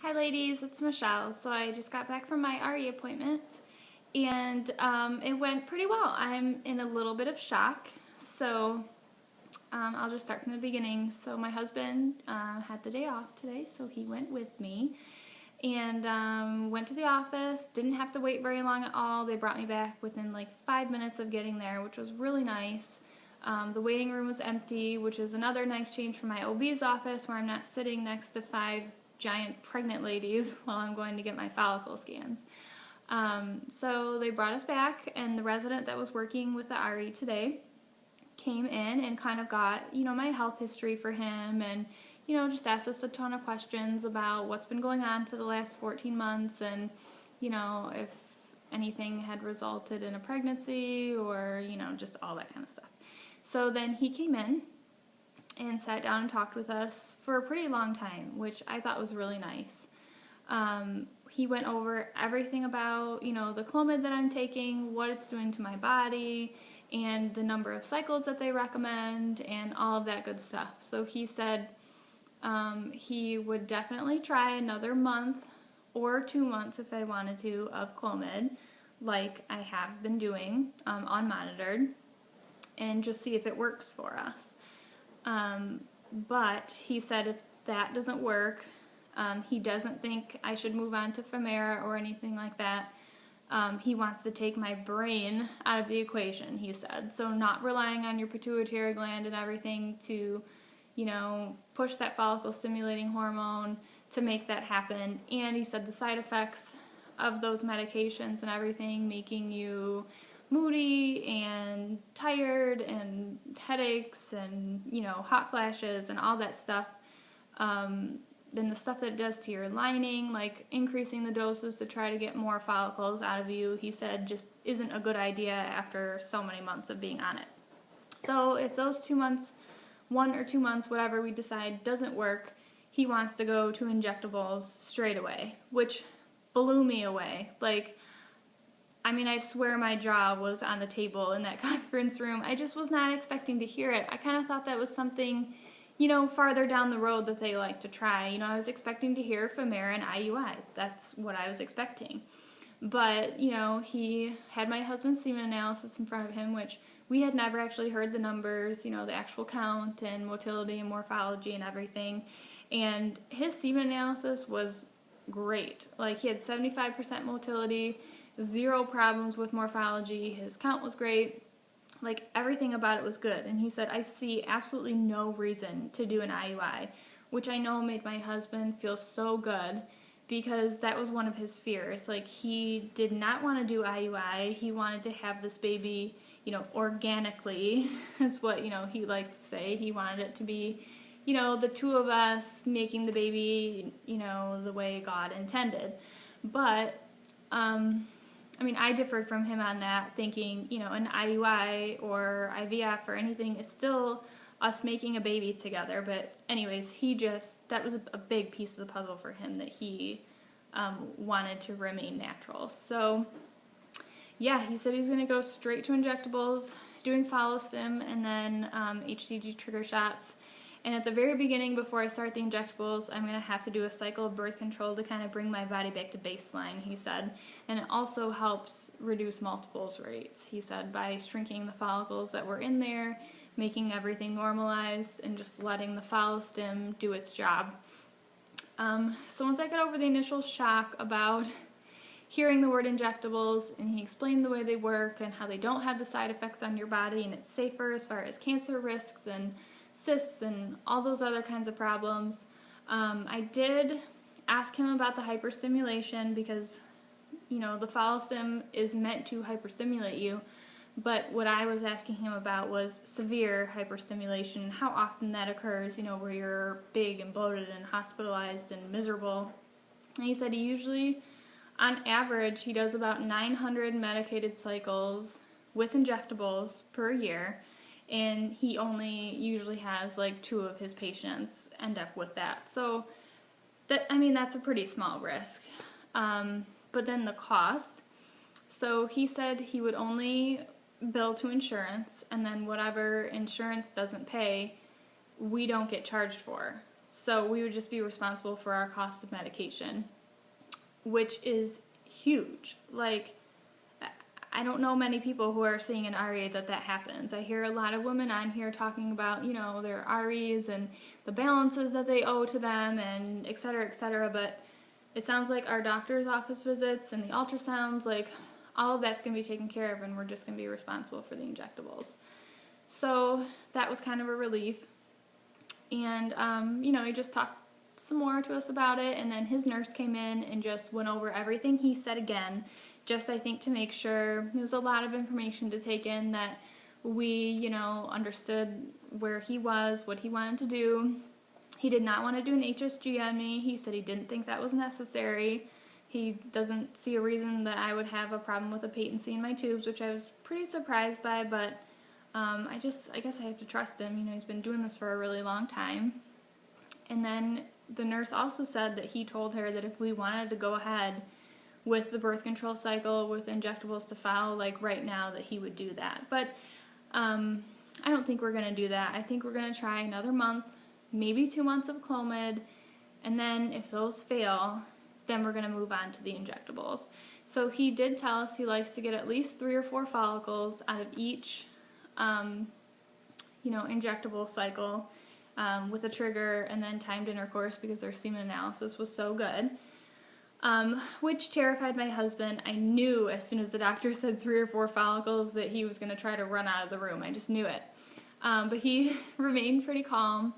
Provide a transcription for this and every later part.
Hi ladies, it's Michelle. So I just got back from my RE appointment and it went pretty well. I'm in a little bit of shock, so I'll just start from the beginning. So my husband had the day off today, so he went with me and went to the office. Didn't have to wait very long at all. They brought me back within like 5 minutes of getting there, which was really nice. The waiting room was empty, which is another nice change from my OB's office, where I'm not sitting next to 5 giant pregnant ladies while I'm going to get my follicle scans. So they brought us back, and the resident that was working with the RE today came in and kind of got, my health history for him, and, just asked us a ton of questions about what's been going on for the last 14 months and, if anything had resulted in a pregnancy or, just all that kind of stuff. So then he came in and sat down and talked with us for a pretty long time, which I thought was really nice. He went over everything about, the Clomid that I'm taking, what it's doing to my body, and the number of cycles that they recommend, and all of that good stuff. So he said he would definitely try another month or 2 months if I wanted to of Clomid, like I have been doing, unmonitored, and just see if it works for us. But he said if that doesn't work, he doesn't think I should move on to Femera or anything like that. He wants to take my brain out of the equation, he said. So not relying on your pituitary gland and everything to, push that follicle stimulating hormone to make that happen. And he said the side effects of those medications and everything, making you moody and tired and headaches and, hot flashes and all that stuff. Then the stuff that it does to your lining, like increasing the doses to try to get more follicles out of you, he said just isn't a good idea after so many months of being on it. So if those 2 months, 1 or 2 months, whatever we decide doesn't work, he wants to go to injectables straight away, which blew me away. I swear my jaw was on the table in that conference room. I just was not expecting to hear it. I kind of thought that was something, farther down the road that they like to try. I was expecting to hear Femera and IUI. That's what I was expecting. But, he had my husband's semen analysis in front of him, which we had never actually heard the numbers, the actual count and motility and morphology and everything. And his semen analysis was great. He had 75% motility, 0 problems with morphology, his count was great, everything about it was good. And he said, I see absolutely no reason to do an IUI, which I know made my husband feel so good, because that was one of his fears. He did not want to do IUI, he wanted to have this baby, organically, is what, he likes to say. He wanted it to be, the two of us making the baby, the way God intended. But, I differed from him on that, thinking, an IUI or IVF or anything is still us making a baby together. But anyways, that was a big piece of the puzzle for him, that he wanted to remain natural. So, yeah, he said he's going to go straight to injectables, doing follow-stim, and then HCG trigger shots. And at the very beginning, before I start the injectables, I'm going to have to do a cycle of birth control to kind of bring my body back to baseline, he said. And it also helps reduce multiples rates, he said, by shrinking the follicles that were in there, making everything normalized, and just letting the follow-stim do its job. So once I got over the initial shock about hearing the word injectables, and he explained the way they work and how they don't have the side effects on your body, and it's safer as far as cancer risks and cysts and all those other kinds of problems. I did ask him about the hyperstimulation, because, the follow-stim is meant to hyperstimulate you, but what I was asking him about was severe hyperstimulation, how often that occurs, where you're big and bloated and hospitalized and miserable. And he said he usually, on average, he does about 900 medicated cycles with injectables per year, and he only usually has 2 of his patients end up with that. So that's a pretty small risk. But then the cost. So he said he would only bill to insurance, and then whatever insurance doesn't pay, we don't get charged for. So we would just be responsible for our cost of medication, which is huge. Like, I don't know many people who are seeing an RE that happens. I hear a lot of women on here talking about, their REs and the balances that they owe to them and et cetera, but it sounds like our doctor's office visits and the ultrasounds, like, all of that's going to be taken care of, and we're just going to be responsible for the injectables. So that was kind of a relief. And, he just talked some more to us about it, and then his nurse came in and just went over everything he said again, just, I think, to make sure. There was a lot of information to take in, that we, understood where he was, what he wanted to do. He did not want to do an HSG on me. He said he didn't think that was necessary. He doesn't see a reason that I would have a problem with a patency in my tubes, which I was pretty surprised by, but I guess I have to trust him. He's been doing this for a really long time. And then the nurse also said that he told her that if we wanted to go ahead with the birth control cycle with injectables to follow, like right now, that he would do that. But I don't think we're going to do that. I think we're going to try another month, maybe 2 months of Clomid, and then if those fail, then we're going to move on to the injectables. So he did tell us he likes to get at least 3 or 4 follicles out of each injectable cycle with a trigger, and then timed intercourse, because their semen analysis was so good. Which terrified my husband. I knew as soon as the doctor said 3 or 4 follicles that he was going to try to run out of the room. I just knew it. But he remained pretty calm,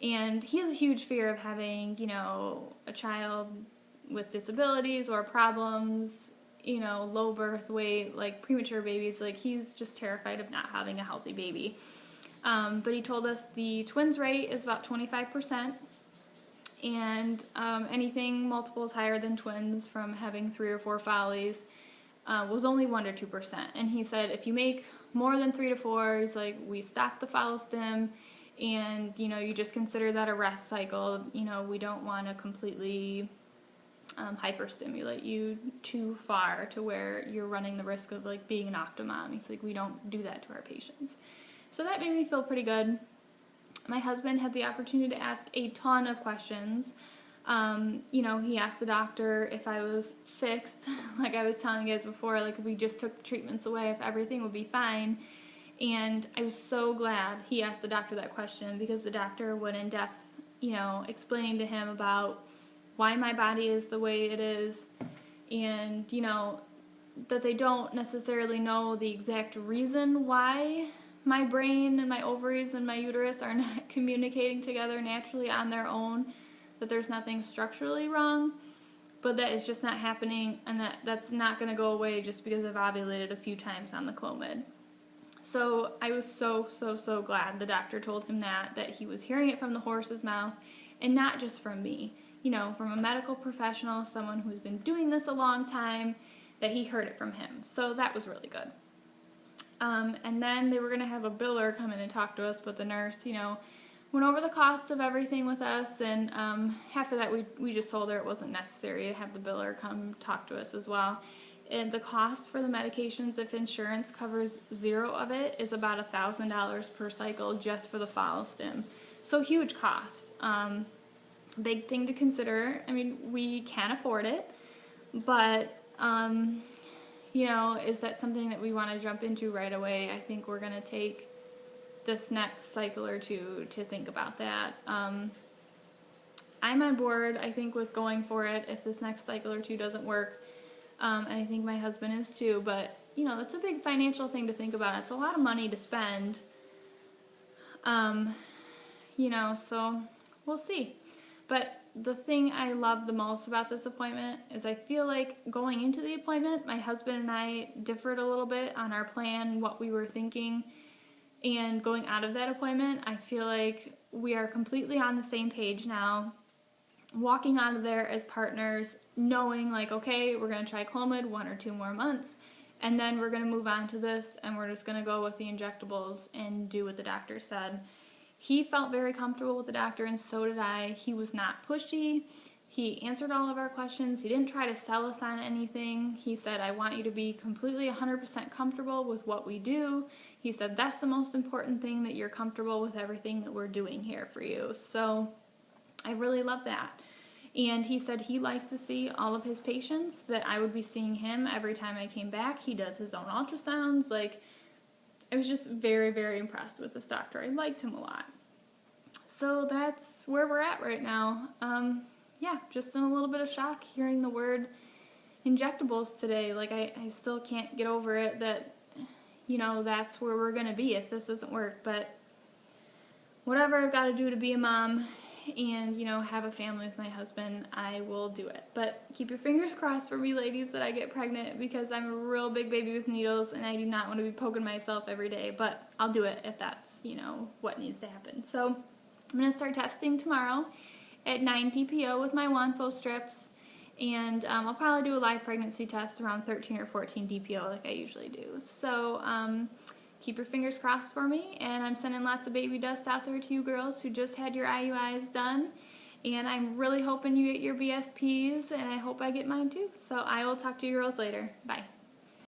and he has a huge fear of having, a child with disabilities or problems, low birth weight, like premature babies. Like, he's just terrified of not having a healthy baby. But he told us the twins rate is about 25%. And anything multiples higher than twins from having 3 or 4 follies was only 1 to 2%. And he said if you make more than 3 to 4, he's like, we stop the follistim, and you just consider that a rest cycle. We don't want to completely hyperstimulate you too far to where you're running the risk of like being an octomom. He's like, we don't do that to our patients. So that made me feel pretty good. My husband had the opportunity to ask a ton of questions. He asked the doctor if I was fixed, like I was telling you guys before, like if we just took the treatments away, if everything would be fine. And I was so glad he asked the doctor that question, because the doctor went in depth, explaining to him about why my body is the way it is, and, that they don't necessarily know the exact reason why my brain and my ovaries and my uterus are not communicating together naturally on their own, that there's nothing structurally wrong, but that it's just not happening, and that's not going to go away just because I've ovulated a few times on the Clomid. So I was so glad the doctor told him that he was hearing it from the horse's mouth, and not just from me, from a medical professional, someone who's been doing this a long time, that he heard it from him. So that was really good. And then they were going to have a biller come in and talk to us, but the nurse, went over the costs of everything with us, and after that we just told her it wasn't necessary to have the biller come talk to us as well. And the cost for the medications, if insurance covers 0 of it, is about $1,000 per cycle just for the follistim. So huge cost. Big thing to consider. I mean, we can afford it, but is that something that we want to jump into right away? I think we're going to take this next cycle or 2 to think about that. I'm on board, I think, with going for it if this next cycle or 2 doesn't work. And I think my husband is too, but, that's a big financial thing to think about. It's a lot of money to spend, so we'll see. But the thing I love the most about this appointment is I feel like going into the appointment, my husband and I differed a little bit on our plan, what we were thinking, and going out of that appointment, I feel like we are completely on the same page now. Walking out of there as partners, knowing like, okay, we're going to try Clomid 1 or 2 more months, and then we're going to move on to this, and we're just going to go with the injectables and do what the doctor said. He felt very comfortable with the doctor, and so did I. He was not pushy. He answered all of our questions. He didn't try to sell us on anything. He said, I want you to be completely 100% comfortable with what we do. He said, that's the most important thing, that you're comfortable with everything that we're doing here for you. So I really love that. And he said he likes to see all of his patients, that I would be seeing him every time I came back. He does his own ultrasounds. Like, I was just very, very impressed with this doctor. I liked him a lot. So that's where we're at right now. Yeah, just in a little bit of shock hearing the word injectables today. Like, I still can't get over it that, you know, that's where we're going to be if this doesn't work. But whatever I've got to do to be a mom and, you know, have a family with my husband, I will do it. But keep your fingers crossed for me, ladies, that I get pregnant, because I'm a real big baby with needles and I do not want to be poking myself every day. But I'll do it if that's, you know, what needs to happen. So I'm going to start testing tomorrow at 9 DPO with my Wanfo strips. And I'll probably do a live pregnancy test around 13 or 14 DPO like I usually do. So keep your fingers crossed for me, and I'm sending lots of baby dust out there to you girls who just had your IUIs done, and I'm really hoping you get your BFPs, and I hope I get mine too. So I will talk to you girls later. Bye.